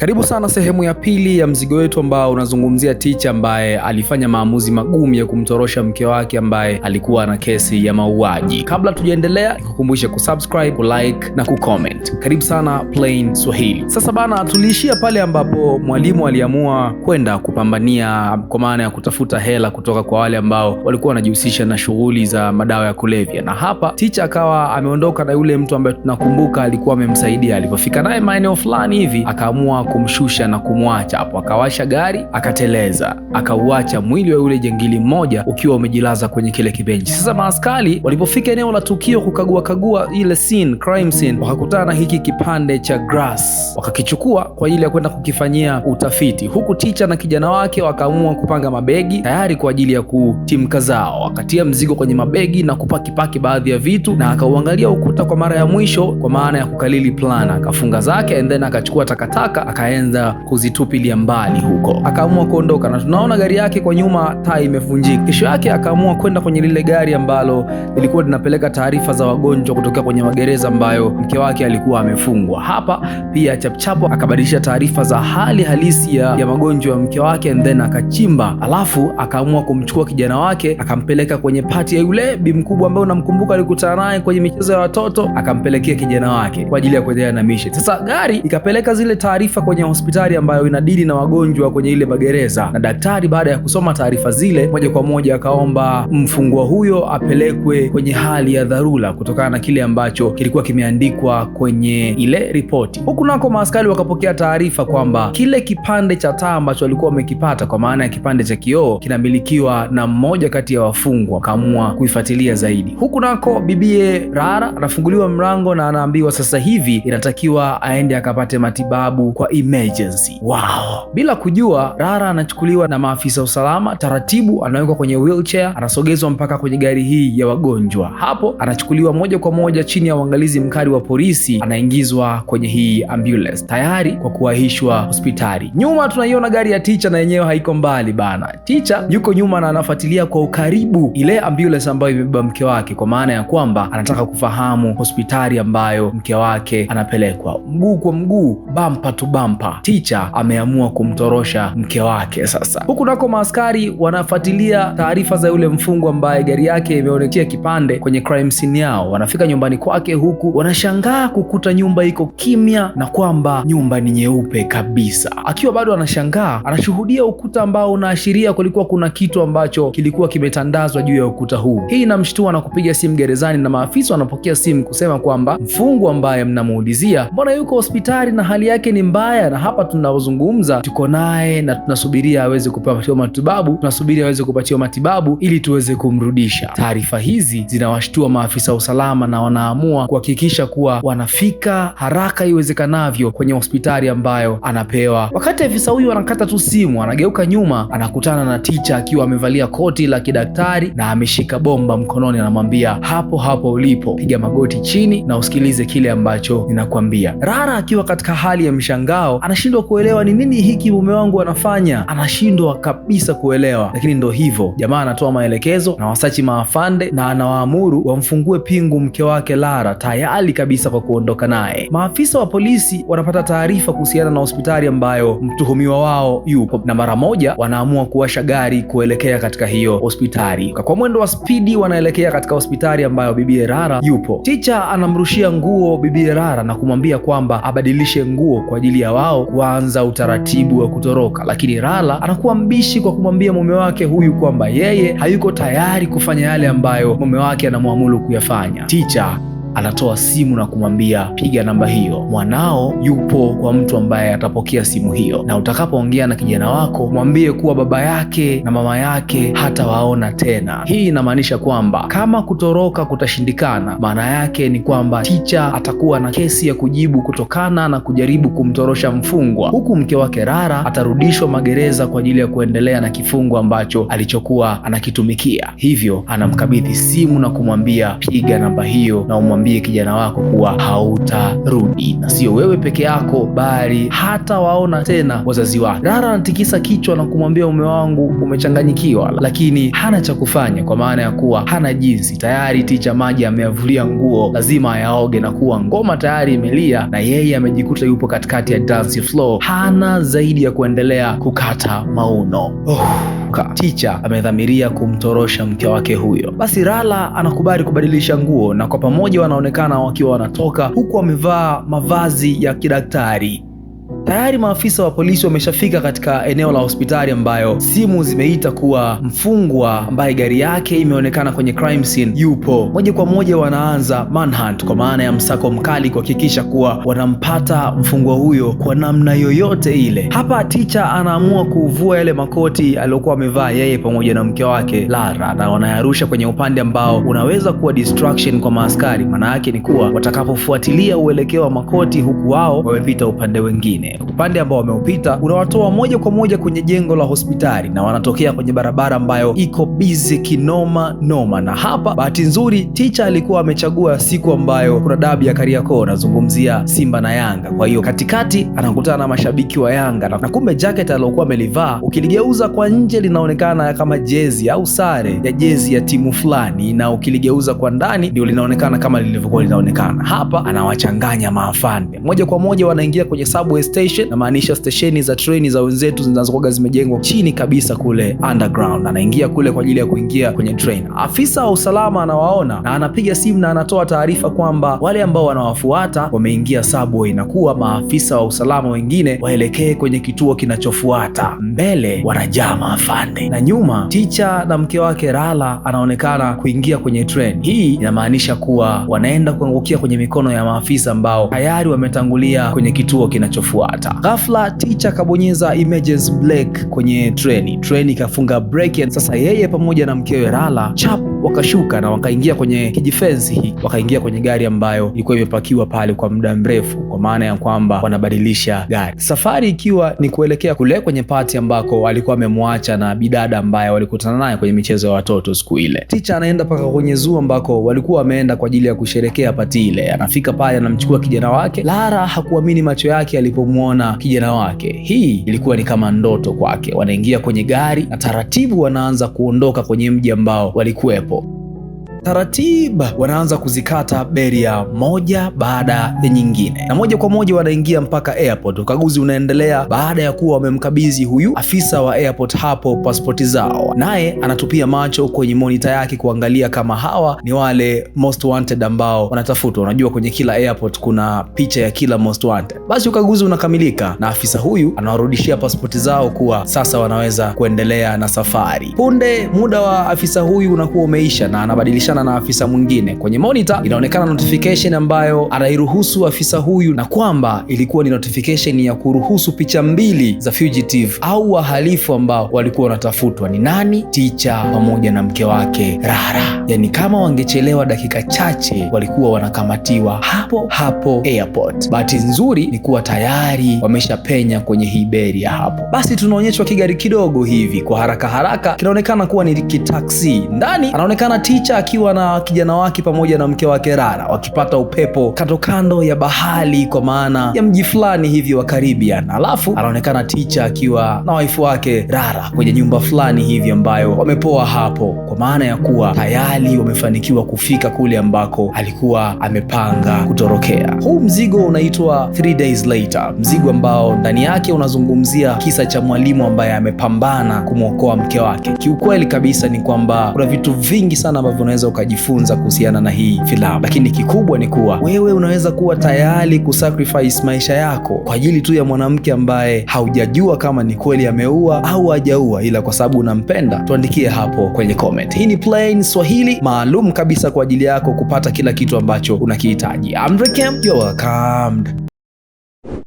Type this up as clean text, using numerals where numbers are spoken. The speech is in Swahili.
Karibu sana sehemu ya pili ya mzigo wetu ambao unazungumzia Teacher ambaye alifanya maamuzi magumu ya kumtorosha mke wake ambaye alikuwa na kesi ya mauaji. Kabla tujaendelea, nikukumbushe kusubscribe, kulike na kucomment. Karibu sana Plain Swahili. Sasa bana, tuliishia pale ambapo mwalimu aliamua kwenda kupambania, kwa maana ya kutafuta hela kutoka kwa wale ambao walikuwa wanajihusisha na shughuli za madawa ya kulevya. Na hapa Teacher akawa ameondoka na yule mtu ambaye tunakumbuka alikuwa amemsaidia. Alipofika naye maeneo fulani hivi, akaamua kumshusha na kumwacha hapo. Akawasha gari, akateleza, akauacha mwili wa yule jangili mmoja ukiwa umejilaza kwenye kile kibenchi. Sasa maaskari walipofika eneo la tukio kukagua ile scene, crime scene, wakakutana na hiki kipande cha grass, wakakichukua kwa ajili ya kwenda kukifanyia utafiti, huku Teacher na kijana wake wakaamua kupanga mabegi tayari kwa ajili ya kutimka zao. Wakatia mzigo kwenye mabegi na kupaki baadhi ya vitu, na akauangalia ukuta kwa mara ya mwisho kwa maana ya kukalili plan. Akafunga zake and then akachukua takataka akaanza kuzitupilia mbali huko. Akaamua kuondoka na tunaona gari yake kwa nyuma taa imevunjika. Kesho yake akaamua kwenda kwenye lile gari ambalo lilikuwa linapeleka taarifa za wagonjwa kutoka kwenye magereza ambayo mke wake alikuwa amefungwa. Hapa pia chapchapo akabadilisha taarifa za hali halisi ya magonjwa ya mke wake and then akachimba. Alafu akaamua kumchukua kijana wake akampeleka kwenye pati ya yule bi mkubwa ambaye unamkumbuka alikutana naye kwenye michezo ya watoto, akampelekea kijana wake kwa ajili ya kuendelea na mission. Sasa gari ikapeleka zile taarifa kwenye hospitali ambayo inadili na wagonjwa kwenye ile magereza, na daktari baada ya kusoma taarifa zile moja kwa moja akaomba mfungwa huyo apelekwe kwenye hali ya dharura kutokana na kile ambacho kilikuwa kimeandikwa kwenye ile ripoti. Huku nako maaskari wakapokea taarifa kwamba kile kipande cha taa ambacho walikuwa wamekipata, kwa maana ya kipande cha kioo, kinamilikiwa na mmoja kati ya wafungwa. Akaamua kuifuatilia zaidi. Huku nako bibie Rara anafunguliwa mlango na anaambiwa sasa hivi inatakiwa aende akapate matibabu kwa emergency. Wow. Bila kujua, Rara anachukuliwa na maafisa usalama taratibu, anawekwa kwenye wheelchair, anasogezwa mpaka kwenye gari hii ya wagonjwa. Hapo anachukuliwa moja kwa moja chini ya uangalizi mkali wa polisi, anaingizwa kwenye hii ambulance tayari kwa kuwahishwa hospitali. Nyuma tunaiona gari ya Teacher na yenyewe haiko mbali bana. Teacher yuko nyuma na anafuatilia kwa ukaribu ile ambulance ambayo imebeba mke wake, kwa maana ya kwamba anataka kufahamu hospitali ambayo mke wake anapelekwa. Mguu kwa mguu, bumper to bumper, Teacher ameamua kumtorosha mke wake. Sasa huku nako maaskari wanafuatilia taarifa za yule mfungwa ambaye gari yake imeonekea kipande kwenye crime scene yao. Wanafika nyumbani kwake, huku wanashangaa kukuta nyumba iko kimya na kwamba nyumba ni nyeupe kabisa. Akiwa bado anashangaa, anashuhudia ukuta ambao unaashiria kulikuwa kuna kitu ambacho kilikuwa kimetandazwa juu ya ukuta huu. Hii inamshtua na kupiga simu gerezani, na maafisa wanapokea simu kusema kwamba mfungwa ambaye mnamuulizia mbona yuko hospitali na hali yake ni mbaya, na hapa tunazungumza tuko naye na tunasubiria aweze kupatiwa matibabu, ili tuweze kumrudisha. Taarifa hizi zinawashtua maafisa usalama na wanaamua kuhakikisha kuwa wanafika haraka iwezekanavyo kwenye hospitali ambayo anapewa. Wakati afisa huyu anakata tu simu, anageuka nyuma, anakutana na Teacher akiwa amevalia koti la kidaktari na ameshika bomba mkononi. Anamwambia hapo ulipo, piga magoti chini na usikilize kile ambacho ninakwambia. Rara akiwa katika hali ya mshangao, anashindwa kuelewa ni nini hiki mume wangu anafanya, anashindwa kabisa kuelewa. Lakini ndo hivyo, jamaa anatoa maelekezo na wasachi maafande na anawaamuru wamfungue pingu mke wake Lara, tayari kabisa kwa kuondoka naye. Maafisa wa polisi wanapata taarifa kuhusiana na hospitali ambayo mtuhumiwa wao yupo, na mara moja wanaamua kuwasha gari kuelekea katika hiyo hospitali. Kwa mwendo wa spidi wanaelekea katika hospitali ambayo bibi Rara yupo. Teacher anamrushia nguo bibi Rara na kumwambia kwamba abadilishe nguo kwa ajili ya wao kuanza utaratibu wa kutoroka, lakini Rara anakuwa mbishi kwa kumwambia mume wake huyu kwamba yeye hayuko tayari kufanya yale ambayo mume wake anamwamuru kuyafanya. Teacher anatoa simu na kumwambia piga namba hiyo, mwanao yupo kwa mtu ambaye atapokea simu hiyo, na utakapoongea na kijana wako mwambie kuwa baba yake na mama yake hatawaona tena. Hii inamaanisha kwamba kama kutoroka kutashindikana, maana yake ni kwamba Teacher atakuwa na kesi ya kujibu kutokana na kujaribu kumtorosha mfungwa, huku mke wake Rara atarudishwa magereza kwa ajili ya kuendelea na kifungo ambacho alichokuwa anakitumikia. Hivyo anamkabidhi simu na kumwambia piga namba hiyo na mwambie kijana wako kuwa hautarudi, na sio wewe peke yako bali hata waona tena wazazi wake. Rara anatikisa kichwa na kumwambia mume wangu umechanganyikiwa, lakini hana cha kufanya kwa maana ya kuwa hana jinsi. Tayari ticha maji ameyavulia nguo, lazima ayaoge, na kuwa ngoma tayari imelia na yeye amejikuta yupo katikati ya dance floor. Hana zaidi ya kuendelea kukata mauno. Ticha amedhamiria kumtorosha mke wake huyo. Basi Rala anakubali kubadilisha nguo na kwa pamoja wanaonekana wakiwa wanatoka huku wamevaa mavazi ya kidaktari. Tayari maafisa wa polisi wameshafika katika eneo la hospitali ambayo simu zimeita kuwa mfungwa ambaye gari yake imeonekana kwenye crime scene yupo. Moja kwa moja wanaanza manhunt, kwa maana ya msako mkali kuhakikisha kuwa wanampata mfungwa huyo kwa namna yoyote ile. Hapa Ticha anaamua kuvua yale makoti aliyokuwa amevaa yeye pamoja na mke wake Lara, na wanayarusha kwenye upande ambao unaweza kuwa distraction kwa maaskari. Maana yake ni kuwa watakapofuatilia uelekeo wa makoti huku wao wamepita upande wengine, upande ambao wameupita unawatoa moja kwa moja kwenye jengo la hospitali na wanatokea kwenye barabara ambayo iko busy kinoma noma. Na hapa bahati nzuri Ticha alikuwa amechagua siku ambayo kuna dabi ya Kariakoo, nazungumzia Simba na Yanga. Kwa hiyo katikati anakutana na mashabiki wa Yanga na kumbe jacket aliyokuwa amelivaa ukiligeuza kwa nje linaonekana kama jezi au sare ya jezi ya timu fulani, na ukiligeuza kwa ndani ndio linaonekana kama lilivyokuwa linaonekana. Hapa anawachanganya maafande. Moja kwa moja wanaingia kwenye subway station, na maanisha stesheni za treni za wenzetu zinazokuwa zimejengwa chini kabisa kule underground. Anaingia kule kwa ajili ya kuingia kwenye train. Afisa wa usalama anawaona na anapiga simu na anatoa taarifa kwamba wale ambao wanawafuata wameingia subway na kuwa maafisa wa usalama wengine waelekee kwenye kituo kinachofuata. Mbele wanajaa maafande na nyuma Ticha na mke wake Rala anaonekana kuingia kwenye train. Hii inamaanisha kuwa wanaenda kuangukia kwenye mikono ya maafisa ambao tayari wametangulia kwenye kituo kinachofuata. Ghafla Ticha kabonyeza emergency brake kwenye treni ikafunga brake. Sasa yeye pamoja na mkewe Rala chap wakashuka na wakaingia kwenye kijifensi hii, wakaingia kwenye gari ambayo ilikuwa imepakiwa pale kwa muda mrefu, kwa maana ya kwamba wanabadilisha gari. Safari ikiwa ni kuelekea kule kwenye pati ambako alikuwa amemwacha na bidada ambaye walikutana naye kwenye michezo ya watoto siku ile. Ticha anaenda paka kwenye zoo ambako walikuwa wameenda kwa ajili ya kusherekea pati ile. Anafika pale anamchukua kijana wake. Lara hakuamini macho yake alipomwona kijana wake. Hii ilikuwa ni kama ndoto kwake. Wanaingia kwenye gari na taratibu wanaanza kuondoka kwenye mji ambao walikuwepo. Taratibu wanaanza kuzikata beria moja baada ya nyingine, na moja kwa moja wanaingia mpaka airport. Ukaguzi unaendelea baada ya kuwa wamemkabidhi huyu afisa wa airport hapo pasipoti zao, naye anatupia macho kwenye monitor yake kuangalia kama hawa ni wale most wanted ambao wanatafutwa. Unajua kwenye kila airport kuna picha ya kila most wanted. Basi ukaguzi unakamilika na afisa huyu anawarudishia pasipoti zao kuwa sasa wanaweza kuendelea na safari. Punde muda wa afisa huyu unakuwa umeisha na anabadilisha na afisa mwingine. Kwenye monitor inaonekana notification ambayo anairuhusu afisa huyu, na kwamba ilikuwa ni notification ya kuruhusu picha mbili za fugitive au wahalifu ambao walikuwa wanatafutwa. Ni nani? Ticha pamoja na mke wake Rara. Yani kama wangechelewa dakika chache walikuwa wanakamatiwa hapo hapo airport. Bahati nzuri ni kuwa tayari wameshapenya kwenye hii beria hapo. Basi tunaonyeshwa kigari kidogo hivi kwa haraka haraka, kinaonekana kuwa ni kitaksi. Ndani anaonekana Ticha akiwa na kijana wake pamoja na mke wake Rara wakipata upepo kando kando ya bahari, kwa maana ya mji fulani hivi wa Caribbean. Alafu anaonekana Ticha akiwa na waifu wake Rara kwenye nyumba fulani hivi ambayo wamepoa hapo, kwa maana ya kuwa tayari wamefanikiwa kufika kule ambako alikuwa amepanga kutorokea. Huu mzigo unaitwa 3 days later, mzigo ambao ndani yake unazungumzia kisa cha mwalimu ambaye amepambana kumwokoa mke wake. Kiukweli kabisa ni kwamba kuna vitu vingi sana ambavyo unaweza ukajifunza kuhusiana na hii filamu, lakini kikubwa ni kuwa wewe unaweza kuwa tayari kusacrifice maisha yako kwa ajili tu ya mwanamke ambaye haujajua kama ni kweli ameua au hajaua, ila kwa sababu unampenda. Tuandikie hapo kwenye comment. Hii ni Plain Swahili maalum kabisa kwa ajili yako kupata kila kitu ambacho unakihitaji. I'm Rekem, you're welcome.